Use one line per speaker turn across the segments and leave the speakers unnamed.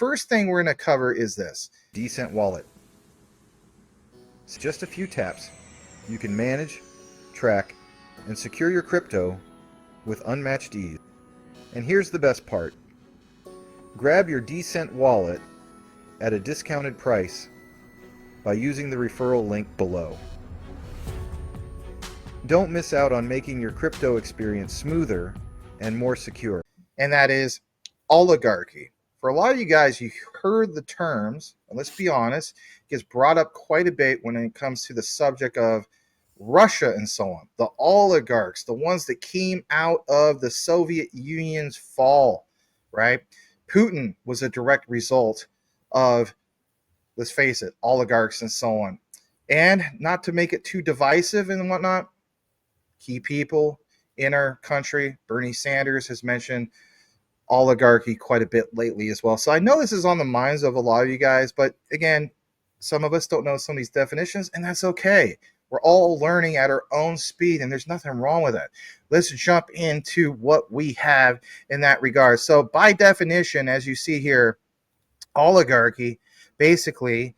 first thing we're going to cover is this Decent Wallet. It's just a few taps. You can manage, track, and secure your crypto with unmatched ease. And here's the best part. Grab your Decent Wallet at a discounted price by using the referral link below. Don't miss out on making your crypto experience smoother and more secure. And that is Oligarchy. For a lot of you guys, you heard the terms, and let's be honest, it gets brought up quite a bit when it comes to the subject of Russia and so on. The oligarchs, the ones that came out of the Soviet Union's fall, right? Putin was a direct result of, let's face it, oligarchs and so on. And not to make it too divisive and whatnot, key people in our country, Bernie Sanders has mentioned oligarchy quite a bit lately as well. So I know this is on the minds of a lot of you guys, but again, some of us don't know some of these definitions, and that's okay. We're all learning at our own speed, and there's nothing wrong with it. Let's jump into what we have in that regard. So by definition, as you see here, oligarchy basically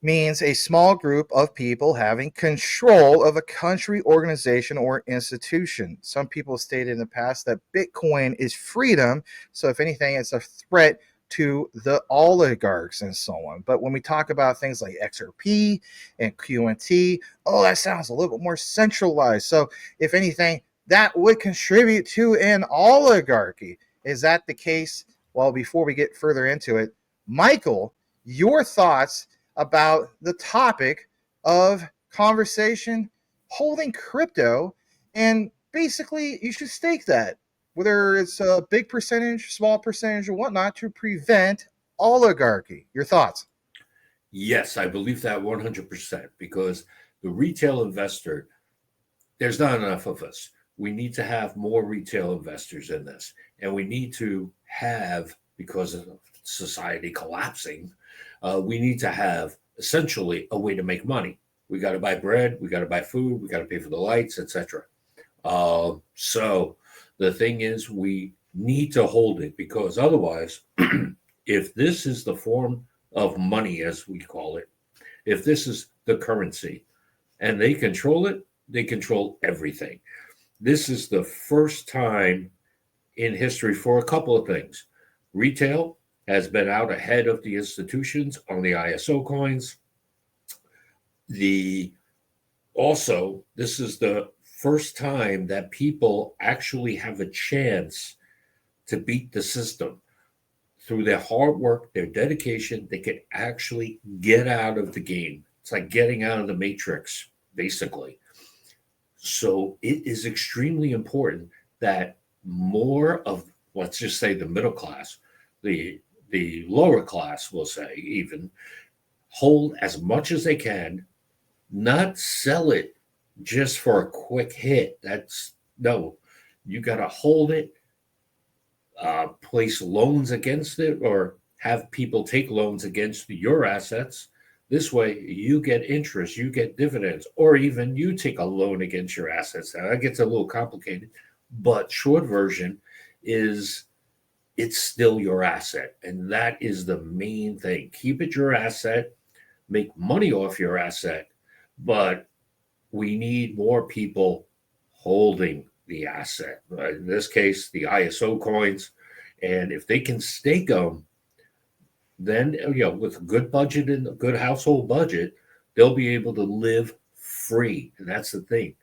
means a small group of people having control of a country, organization, or institution. Some people stated in the past that Bitcoin is freedom. So if anything, it's a threat to the oligarchs and so on. But when we talk about things like XRP and QNT, oh, that sounds a little bit more centralized. So if anything, that would contribute to an oligarchy. Is that the case? Well, before we get further into it, Michael, your thoughts about the topic of conversation, holding crypto, and basically you should stake that, whether it's a big percentage, small percentage, or whatnot, to prevent oligarchy. Your thoughts?
Yes, I believe that 100% because the retail investor, there's not enough of us. We need to have more retail investors in this. And we need to have, because of society collapsing, we need to have essentially a way to make money. We got to buy bread, we got to buy food, we got to pay for the lights, etc. So the thing is, we need to hold it because otherwise, if this is the form of money, as we call it, if this is the currency and they control it, they control everything. This is the first time in history for a couple of things. Retail has been out ahead of the institutions on the ISO coins. Also, this is the first time that people actually have a chance to beat the system. Through their hard work, their dedication, they can actually get out of the game. It's like getting out of the matrix, basically. So it is extremely important that more of, let's just say, the middle class, the lower class, we'll say, even hold as much as they can, not sell it just for a quick hit. No, you got to hold it, place loans against it, or have people take loans against your assets. This way you get interest, you get dividends, or even you take a loan against your assets. Now that gets a little complicated, but short version is it's still your asset. And that is the main thing. Keep it your asset, make money off your asset, but we need more people holding the asset. In this case, the ISO coins. And if they can stake them, then with a good budget and a good household budget, they'll be able to live free. And that's the thing.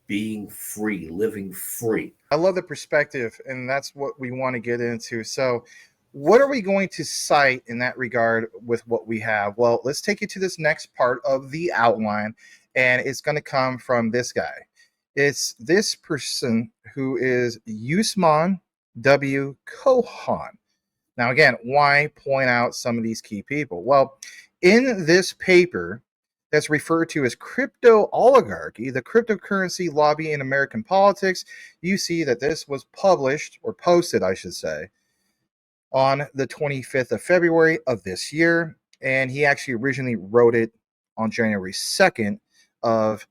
Being free, living free.
I love the perspective, and that's what we want to get into. So what are we going to cite in that regard with what we have? Well, let's take you to this next part of the outline, and it's going to come from this guy. It's this person who is Usman W. Kohan. Now, again, why point out some of these key people? Well, in this paper that's referred to as Crypto Oligarchy, the Cryptocurrency Lobby in American Politics, you see that this was published, or posted, I should say, on the 25th of February of this year. And he actually originally wrote it on January 2nd of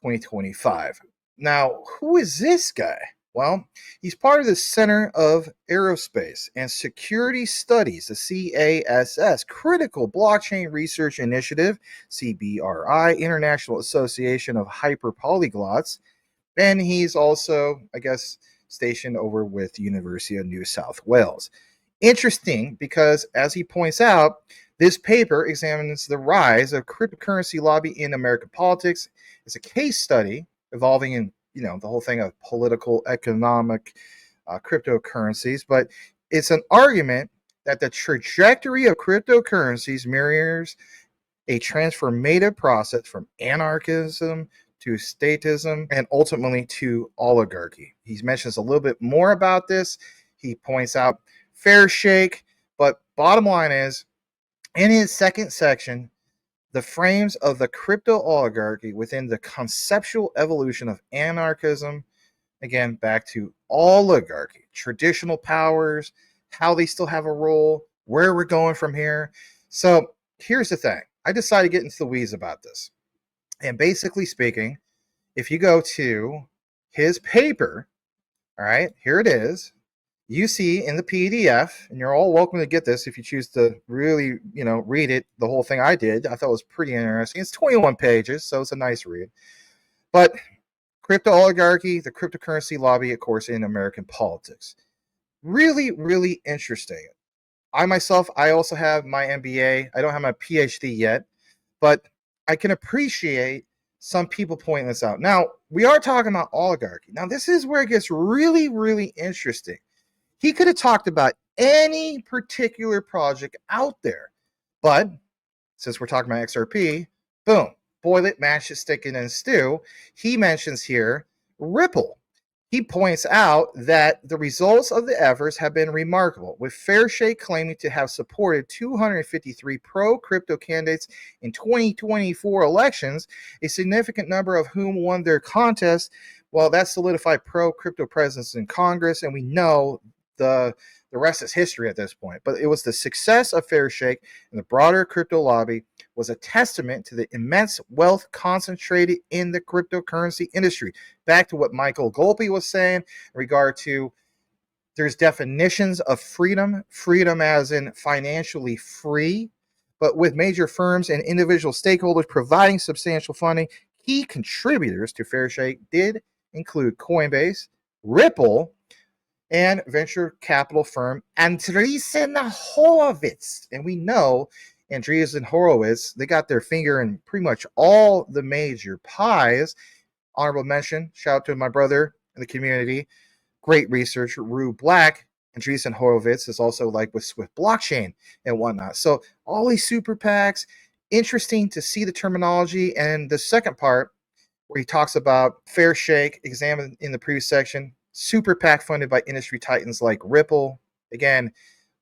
2025. Now, who is this guy? Well, he's part of the Center of Aerospace and Security Studies, the CASS, Critical Blockchain Research Initiative, CBRI, International Association of Hyperpolyglots. And he's also, I guess, stationed over with the University of New South Wales. Interesting because, as he points out, this paper examines the rise of cryptocurrency lobby in American politics. It's a case study evolving in, the whole thing of political, economic cryptocurrencies, but it's an argument that the trajectory of cryptocurrencies mirrors a transformative process from anarchism to statism and ultimately to oligarchy. He mentions a little bit more about this. He points out fair shake, but bottom line is, in his second section, the frames of the crypto oligarchy within the conceptual evolution of anarchism, again, back to oligarchy, traditional powers, how they still have a role, where we're going from here. So here's the thing. I decided to get into the weeds about this. And basically speaking, if you go to his paper, all right, here it is. You see in the PDF, and you're all welcome to get this if you choose to really, read it, the whole thing I did. I thought it was pretty interesting. It's 21 pages, so it's a nice read. But crypto oligarchy, the cryptocurrency lobby, of course, in American politics. Really, really interesting. I also have my MBA. I don't have my PhD yet, but I can appreciate some people pointing this out. Now, we are talking about oligarchy. Now, this is where it gets really, really interesting. He could have talked about any particular project out there, but since we're talking about XRP, boom, boil it, mash it, stick it in a stew. He mentions here Ripple. He points out that the results of the efforts have been remarkable, with Fairshake claiming to have supported 253 pro-crypto candidates in 2024 elections, a significant number of whom won their contest. Well, that solidified pro-crypto presence in Congress, and we know the rest is history at this point. But it was the success of Fairshake and the broader crypto lobby was a testament to the immense wealth concentrated in the cryptocurrency industry. Back to what Michael Golpe was saying in regard to there's definitions of freedom as in financially free, but with major firms and individual stakeholders providing substantial funding. Key contributors to Fairshake did include Coinbase, Ripple, and venture capital firm Andreessen Horowitz. And we know Andreessen Horowitz, they got their finger in pretty much all the major pies. Honorable mention, shout out to my brother in the community, great researcher, Rue Black. Andreessen Horowitz is also like with Swift Blockchain and whatnot. So all these super PACs, interesting to see the terminology. And the second part, where he talks about fair shake, examined in the previous section, super PAC funded by industry titans like Ripple. Again,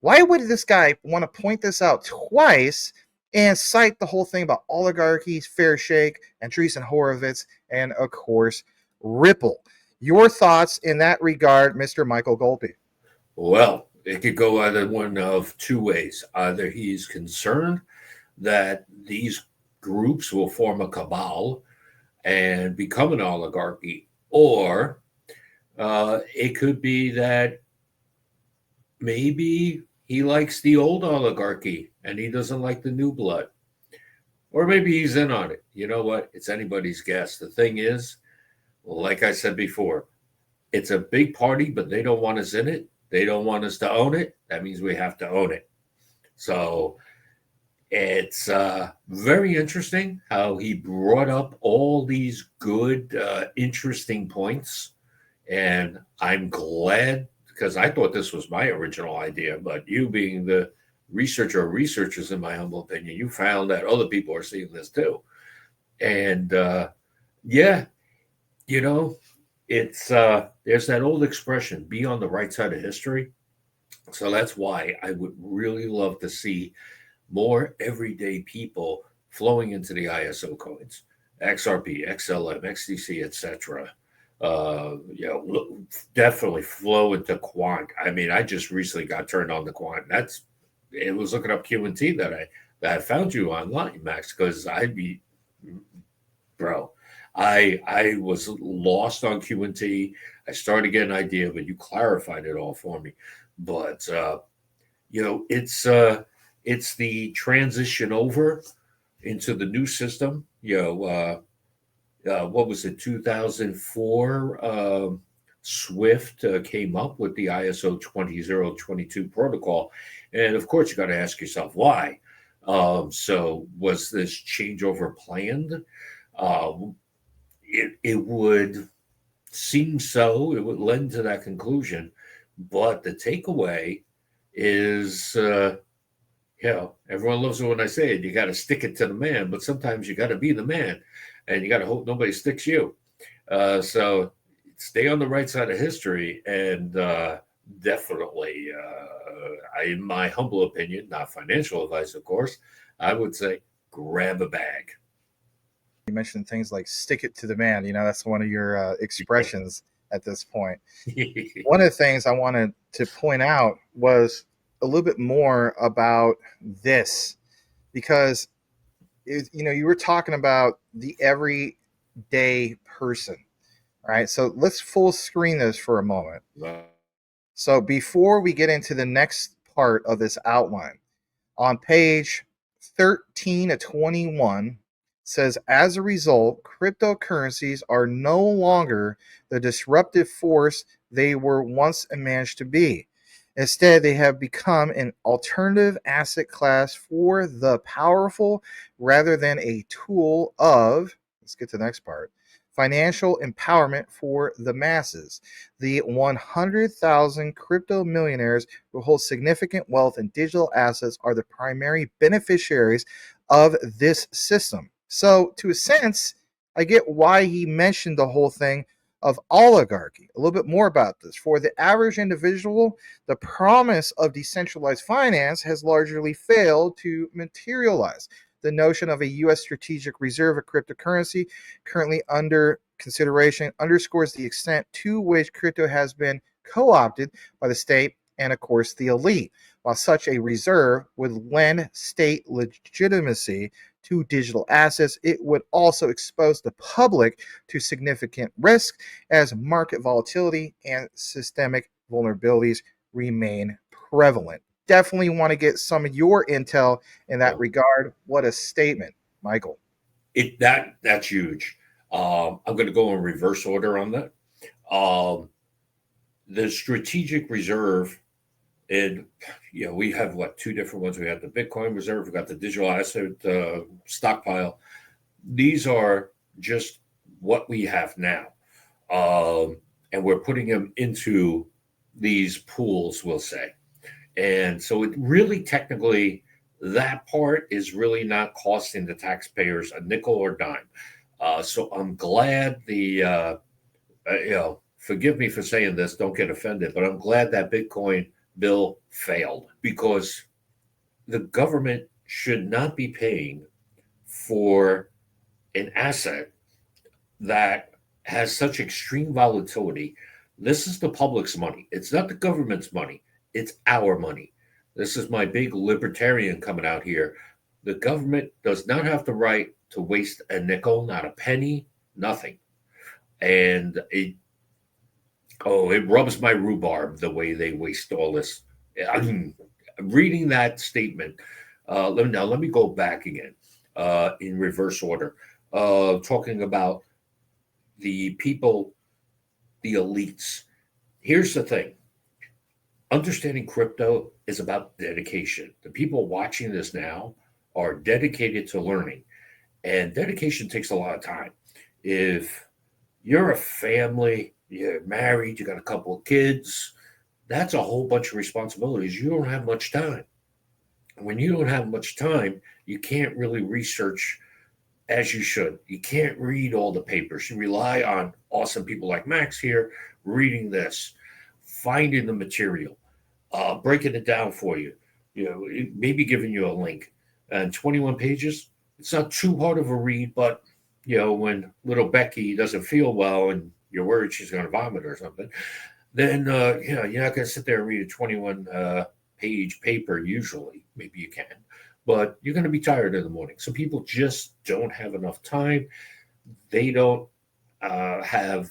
why would this guy want to point this out twice and cite the whole thing about oligarchies, fair shake, Andreessen Horowitz, and of course, Ripple? Your thoughts in that regard, Mr. Michael Golpe?
Well, it could go either one of two ways. Either he's concerned that these groups will form a cabal and become an oligarchy, or it could be that maybe he likes the old oligarchy and he doesn't like the new blood. Or maybe he's in on it. You know what? It's anybody's guess. The thing is, like I said before, it's a big party, but they don't want us in it. They don't want us to own it. That means we have to own it. So it's very interesting how he brought up all these good, interesting points. And I'm glad, because I thought this was my original idea, but you being the researcher or researchers, in my humble opinion, you found that other people are seeing this too. And yeah, it's there's that old expression, be on the right side of history. So that's why I would really love to see more everyday people flowing into the ISO coins, XRP, XLM, XDC, etc. Definitely flow into quant. I mean, I just recently got turned on to quant. It was looking up QT that I found you online, Max, because bro, I was lost on QT. I started to get an idea, but you clarified it all for me. But it's the transition over into the new system. What was it, 2004? Swift came up with the ISO 20022 protocol. And of course, you got to ask yourself why. So, was this changeover planned? It would seem so. It would lend to that conclusion. But the takeaway is, everyone loves it when I say it. You got to stick it to the man, but sometimes you got to be the man, and you got to hope nobody sticks you. So stay on the right side of history, and definitely, in my humble opinion, not financial advice, of course, I would say grab a bag.
You mentioned things like stick it to the man. That's one of your expressions at this point. One of the things I wanted to point out was a little bit more about this, because you were talking about the everyday person, right? So let's full screen this for a moment. So before we get into the next part of this outline, on page 13 to 21 says, as a result, cryptocurrencies are no longer the disruptive force they were once imagined to be. Instead, they have become an alternative asset class for the powerful rather than a tool of, let's get to the next part, financial empowerment for the masses. The 100,000 crypto millionaires who hold significant wealth in digital assets are the primary beneficiaries of this system. So, to a sense, I get why he mentioned the whole thing of oligarchy. A little bit more about this. For the average individual, the promise of decentralized finance has largely failed to materialize. The notion of a U.S. strategic reserve of cryptocurrency currently under consideration underscores the extent to which crypto has been co-opted by the state and, of course, the elite. While such a reserve would lend state legitimacy to digital assets, it would also expose the public to significant risk as market volatility and systemic vulnerabilities remain prevalent. Definitely want to get some of your intel in that regard. What a statement, Michael.
That's huge. I'm going to go in reverse order on that. The strategic reserve, and we have two different ones. We have the Bitcoin reserve, we got the digital asset stockpile. These are just what we have now, and we're putting them into these pools, we'll say. And so it really technically, that part is really not costing the taxpayers a nickel or dime. So I'm glad forgive me for saying this, don't get offended, but I'm glad that Bitcoin bill failed, because the government should not be paying for an asset that has such extreme volatility. This is the public's money. It's not the government's money. It's our money. This is my big libertarian coming out here. The government does not have the right to waste a nickel, not a penny, nothing. And it rubs my rhubarb the way they waste all this. I'm reading that statement. Let me go back again in reverse order, talking about the people, the elites. Here's the thing. Understanding crypto is about dedication. The people watching this now are dedicated to learning, and dedication takes a lot of time. If you're a family, you're married, you got a couple of kids, that's a whole bunch of responsibilities. You don't have much time. When you don't have much time, you can't really research as you should. You can't read all the papers. You rely on awesome people like Max here, reading this, finding the material, breaking it down for you, maybe giving you a link. And 21 pages, it's not too hard of a read, but when little Becky doesn't feel well and you're worried she's going to vomit or something, then you're not going to sit there and read a 21 page paper. Usually, maybe you can, but you're going to be tired in the morning. So people just don't have enough time. they don't have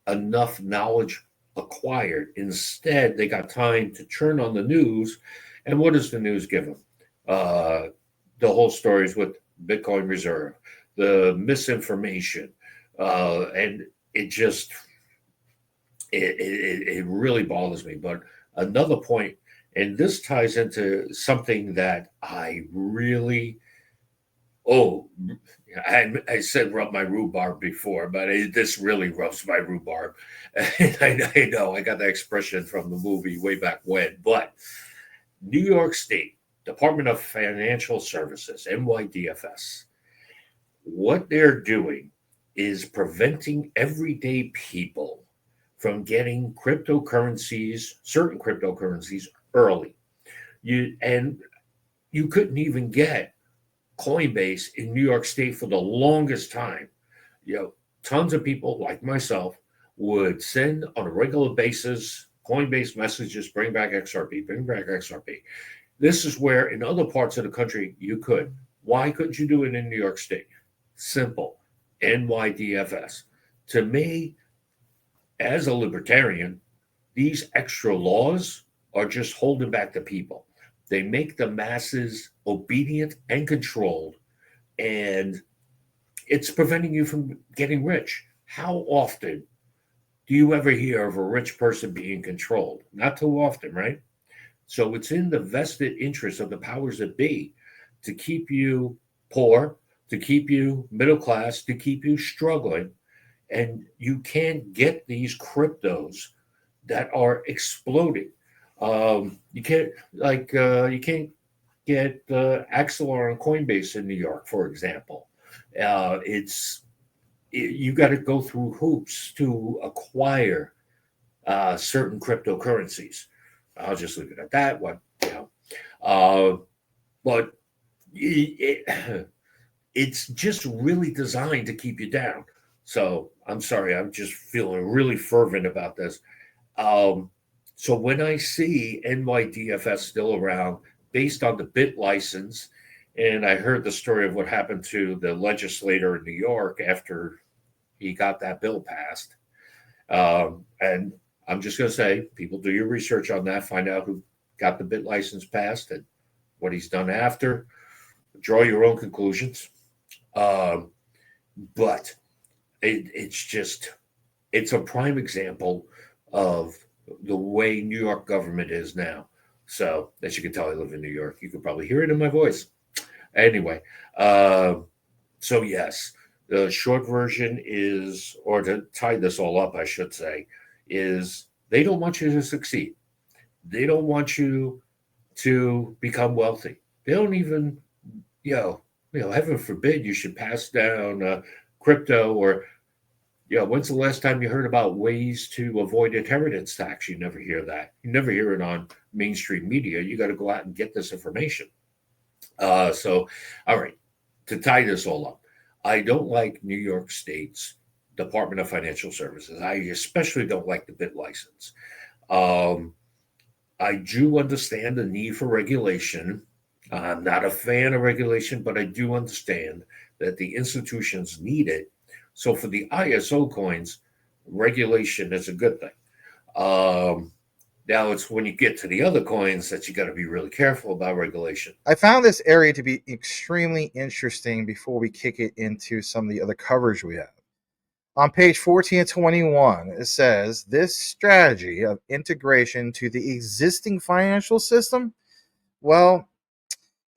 enough knowledge acquired. Instead, they got time to turn on the news, and what does the news give them? Uh, the whole stories with Bitcoin Reserve, the misinformation, and it just it really bothers me. But another point, and this ties into something that I really oh I said rub my rhubarb before, but this really rubs my rhubarb. And I know I got that expression from the movie way back when, but New York State Department of Financial Services, NYDFS, what they're doing is preventing everyday people from getting cryptocurrencies, certain cryptocurrencies, early. And you couldn't even get Coinbase in New York State for the longest time. Tons of people like myself would send on a regular basis Coinbase messages, bring back XRP, bring back XRP. This is where in other parts of the country you could. Why couldn't you do it in New York State? Simple. NYDFS. To me, as a libertarian, these extra laws are just holding back the people. They make the masses obedient and controlled, and it's preventing you from getting rich. How often do you ever hear of a rich person being controlled? Not too often, right? So it's in the vested interest of the powers that be to keep you poor, to keep you middle class, to keep you struggling. And you can't get these cryptos that are exploding. You can't get Axelar on Coinbase in New York, for example. You got to go through hoops to acquire certain cryptocurrencies. I'll just leave it at that one. But it's just really designed to keep you down. So I'm sorry, I'm just feeling really fervent about this. So when I see NYDFS still around, based on the bit license, and I heard the story of what happened to the legislator in New York after he got that bill passed. And I'm just going to say, people do your research on that, find out who got the bit license passed and what he's done after. Draw your own conclusions. But it's a prime example of the way New York government is now. So, as you can tell, I live in New York. You could probably hear it in my voice. Anyway, so yes, the short version is, or to tie this all up, I should say, is they don't want you to succeed. They don't want you to become wealthy. They don't even, heaven forbid you should pass down crypto or, when's the last time you heard about ways to avoid inheritance tax? You never hear that. You never hear it on mainstream media. You got to go out and get this information. So, all right, to tie this all up, I don't like New York State's Department of Financial Services. I especially don't like the bit license. I do understand the need for regulation. I'm not a fan of regulation, but I do understand that the institutions need it. So for the ISO coins, regulation is a good thing. Now it's when you get to the other coins that you got to be really careful about regulation.
I found this area to be extremely interesting before we kick it into some of the other coverage we have. On page 14 and 21, it says this strategy of integration to the existing financial system, well,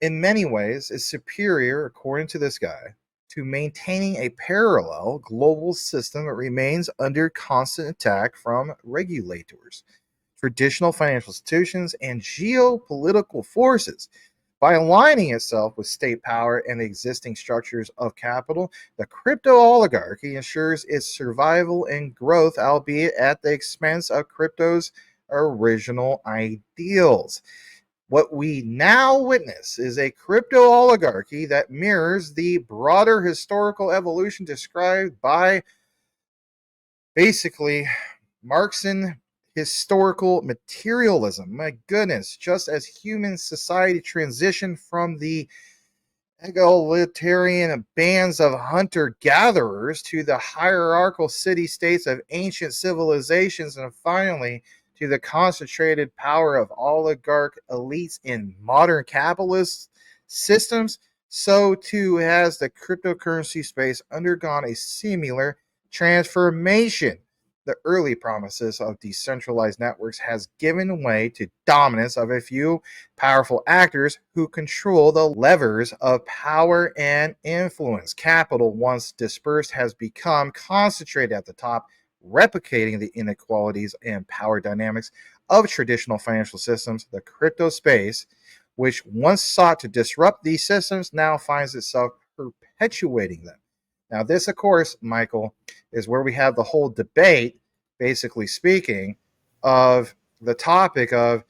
in many ways, is superior, according to this guy, to maintaining a parallel global system that remains under constant attack from regulators, traditional financial institutions, and geopolitical forces. By aligning itself with state power and the existing structures of capital, the crypto oligarchy ensures its survival and growth, albeit at the expense of crypto's original ideals. What we now witness is a crypto oligarchy that mirrors the broader historical evolution described by basically Marxian historical materialism. My goodness, just as human society transitioned from the egalitarian bands of hunter-gatherers to the hierarchical city-states of ancient civilizations, and finally to the concentrated power of oligarch elites in modern capitalist systems, so too has the cryptocurrency space undergone a similar transformation. The early promises of decentralized networks has given way to dominance of a few powerful actors who control the levers of power and influence. Capital, once dispersed, has become concentrated at the top, replicating the inequalities and power dynamics of traditional financial systems. The crypto space, which once sought to disrupt these systems, now finds itself perpetuating them. Now, this, of course, Michael, is where we have the whole debate, basically speaking, of the topic of,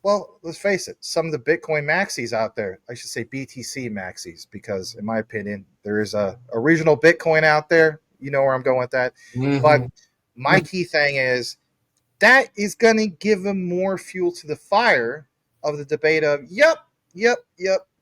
well, let's face it, some of the Bitcoin maxis out there, I should say BTC maxis, because in my opinion, there is a original Bitcoin out there. You know where I'm going with that. But
Mhm.
my key thing is that is going to give them more fuel to the fire of the debate of, yep,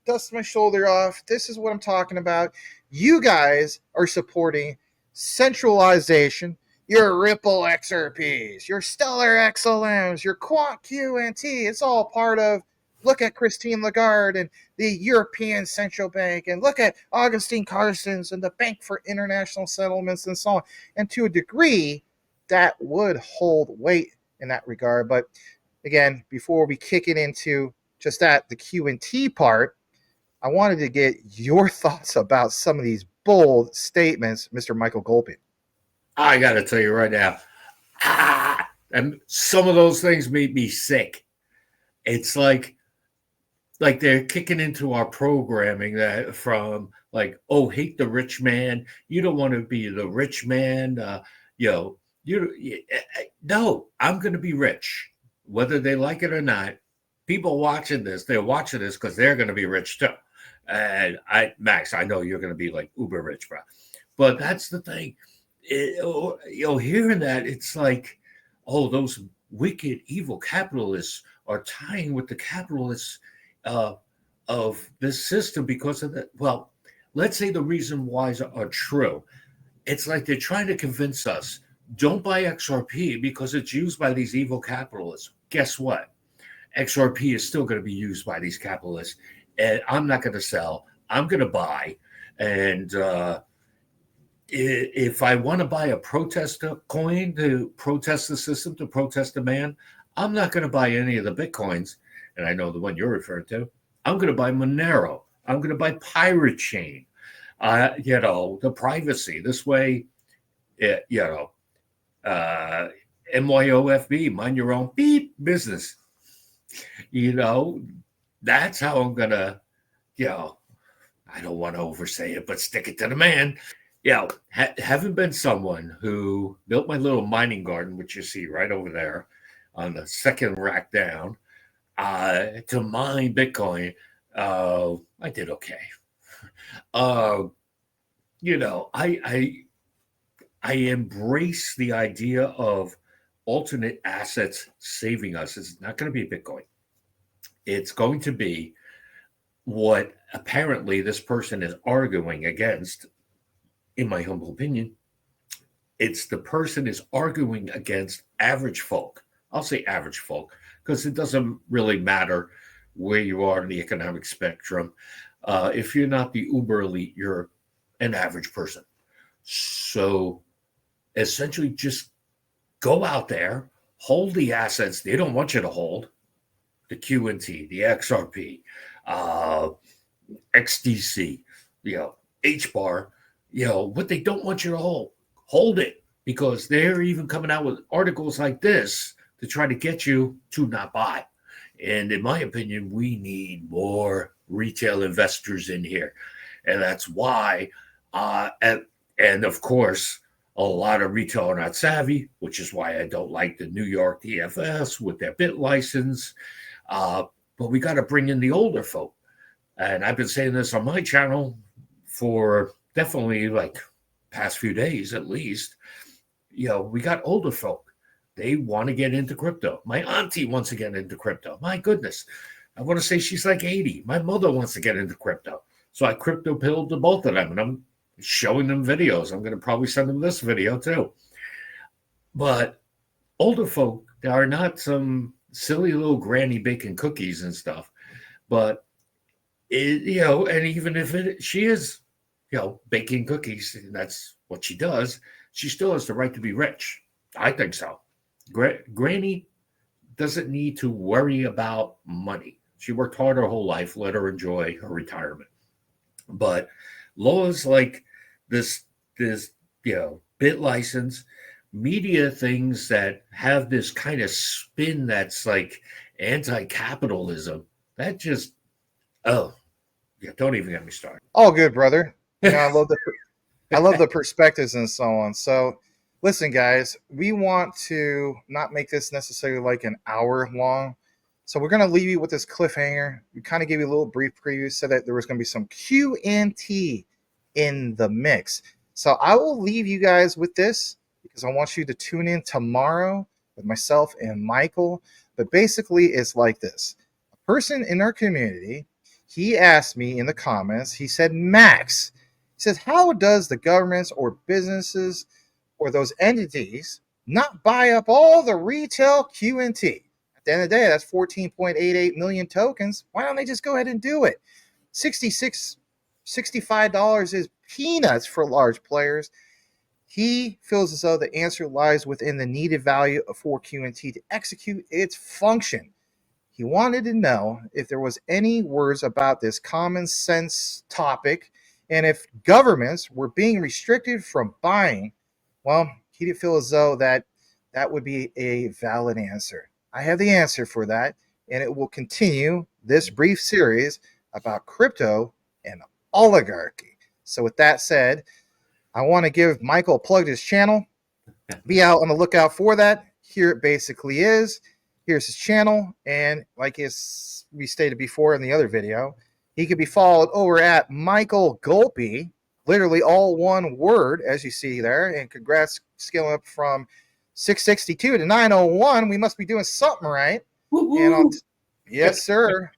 dust my shoulder off. This is what I'm talking about. You guys are supporting centralization, your Ripple XRPs, your Stellar XLMs, your Quant QNT. It's all part of, look at Christine Lagarde and the European Central Bank, and look at Augustine Carstens and the Bank for International Settlements and so on. And to a degree, that would hold weight in that regard. But again, before we kick it into just that, the Q and T part, I wanted to get your thoughts about some of these bold statements, Mr. Michael Golpe.
I got to tell you right now, and some of those things made me sick. It's like they're kicking into our programming that from like, oh, hate the rich man. You don't want to be the rich man. You know, no, I'm going to be rich, whether they like it or not. People watching this, they're watching this because they're going to be rich too. And Max, I know you're going to be like uber rich, bro. But that's the thing. Hearing that, it's like, oh, those wicked, evil capitalists are tying with the capitalists uh, of this system because of that. Well, let's say the reason whys are true. It's like they're trying to convince us, don't buy XRP because it's used by these evil capitalists. Guess what? XRP is still going to be used by these capitalists, and I'm not going to sell. I'm going to buy, and if I want to buy a protest coin to protest the system, to protest the man, I'm not going to buy any of the Bitcoins. And I know the one you're referring to. I'm going to buy Monero. I'm going to buy Pirate Chain. The privacy. This way, MYOFB, mind your own beep business. That's how I'm going to, I don't want to oversay it, but stick it to the man. Having been someone who built my little mining garden, which you see right over there on the second rack down, to mine Bitcoin, I did okay. I embrace the idea of alternate assets saving us. It's not going to be Bitcoin. It's going to be what apparently this person is arguing against, in my humble opinion. It's the person is arguing against average folk. I'll say average folk because it doesn't really matter where you are in the economic spectrum. If you're not the uber elite, you're an average person. So essentially just go out there, hold the assets they don't want you to hold, the QNT, the XRP, XDC, HBAR, what they don't want you to hold it, because they're even coming out with articles like this to try to get you to not buy. And in my opinion, we need more retail investors in here. And that's why, and of course, a lot of retail are not savvy, which is why I don't like the New York DFS with their bit license. But we got to bring in the older folk. And I've been saying this on my channel for definitely like past few days at least. We got older folk. They want to get into crypto. My auntie wants to get into crypto. My goodness. I want to say she's like 80. My mother wants to get into crypto. So I crypto pilled to both of them, and I'm showing them videos. I'm going to probably send them this video too. But older folk, there are not some silly little granny baking cookies and stuff, but and even if she is, baking cookies, and that's what she does, she still has the right to be rich. I think so. Granny doesn't need to worry about money. She worked hard her whole life. Let her enjoy her retirement. But laws like this, bit license, media things that have this kind of spin that's like anti-capitalism, that just, don't even get me started.
All good, brother. I love the perspectives and so on. So listen, guys, we want to not make this necessarily like an hour long. So we're going to leave you with this cliffhanger. We kind of gave you a little brief preview, said that there was going to be some Q&T in the mix. So I will leave you guys with this because I want you to tune in tomorrow with myself and Michael. But basically, it's like this. A person in our community, he asked me in the comments, he said, Max, he says, how does the governments or businesses or those entities not buy up all the retail Q&T? At the end of the day, that's 14.88 million tokens. Why don't they just go ahead and do it? $65 is peanuts for large players. He feels as though the answer lies within the needed value for Q&T to execute its function. He wanted to know if there was any words about this common sense topic and if governments were being restricted from buying. Well, he didn't feel as though that would be a valid answer. I have the answer for that, and it will continue this brief series about crypto and oligarchy. So with that said, I want to give Michael a plug to his channel. Be out on the lookout for that. Here it basically is. Here's his channel, and like we stated before in the other video, he could be followed over at Michael Golpe, literally all one word, as you see there. And congrats, scaling up from 662 to 901. We must be doing something right. And yes, sir.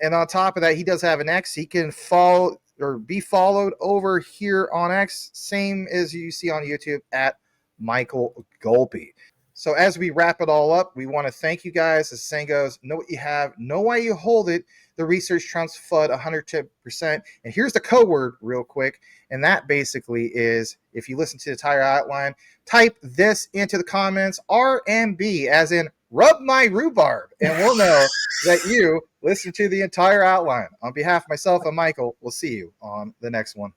And on top of that, he does have an X. He can follow or be followed over here on X, same as you see on YouTube at Michael Golpe. So as we wrap it all up, we want to thank you guys. As the saying goes, know what you have, know why you hold it. The research trumps FUD 110%. And here's the code word real quick. And that basically is, if you listen to the entire outline, type this into the comments, RMB, as in rub my rhubarb. And we'll know that you listen to the entire outline. On behalf of myself and Michael, we'll see you on the next one.